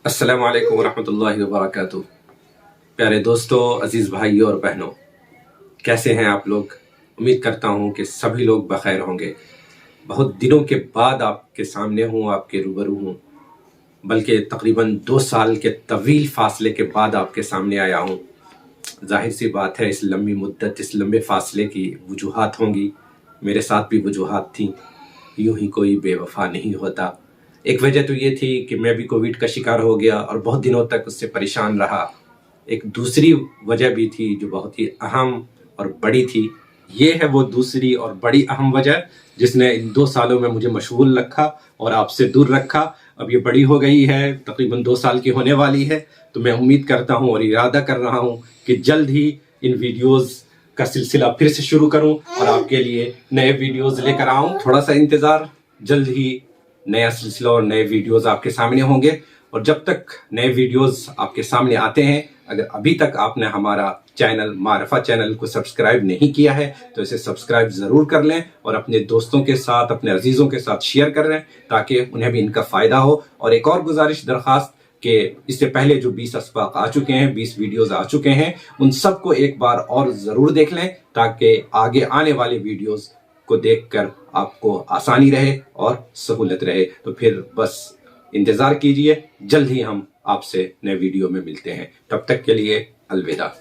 अस्सलाम वालेकुम रहमतुल्लाहि व बरकातुहू। प्यारे दोस्तों, अजीज़ भाइयों और बहनों, कैसे हैं आप लोग? उम्मीद करता हूं कि सभी लोग बखैर होंगे। बहुत दिनों के बाद आपके सामने हूं, आपके रूबरू हूं, बल्कि तकरीबन 2 साल के तवील फासले के बाद आपके सामने आया हूं। जाहिर सी बात है, इस लंबी मुद्दत, इस लंबे फासले की वजूहात होंगी। मेरे साथ भी वजूहात थी, यूं ही कोई बेवफा नहीं होता। एक वजह तो ये थी कि मैं भी कोविड का शिकार हो गया और बहुत दिनों तक उससे परेशान रहा। एक दूसरी वजह भी थी जो बहुत ही अहम और बड़ी थी। ये है वो दूसरी और बड़ी अहम वजह जिसने इन 2 सालों में मुझे मशगूल रखा और आपसे दूर रखा। अब ये बड़ी हो गई है, तकरीबन 2 साल की होने वाली है। तो मैं उम्मीद करता हूँ और इरादा कर रहा हूँ कि जल्द ही इन वीडियोस का सिलसिला फिर से शुरू करूं और आपके लिए नए वीडियोस लेकर आऊं। थोड़ा सा इंतज़ार, जल्द ही नया सिलसिला और नए वीडियोस आपके सामने होंगे। और जब तक नए वीडियोस आपके सामने आते हैं, अगर अभी तक आपने हमारा चैनल मारफा चैनल को सब्सक्राइब नहीं किया है तो इसे सब्सक्राइब ज़रूर कर लें और अपने दोस्तों के साथ, अपने अजीज़ों के साथ शेयर कर लें ताकि उन्हें भी इनका फ़ायदा हो। और एक और गुजारिश, दरख्वास्त कि इससे पहले जो 20 असबाक आ चुके हैं, 20 वीडियोस आ चुके हैं, उन सबको एक बार और ज़रूर देख लें ताकि आगे आने वाले वीडियोस को देखकर आपको आसानी रहे और सहूलत रहे। तो फिर बस इंतज़ार कीजिए, जल्द ही हम आपसे नए वीडियो में मिलते हैं। तब तक के लिए अलविदा।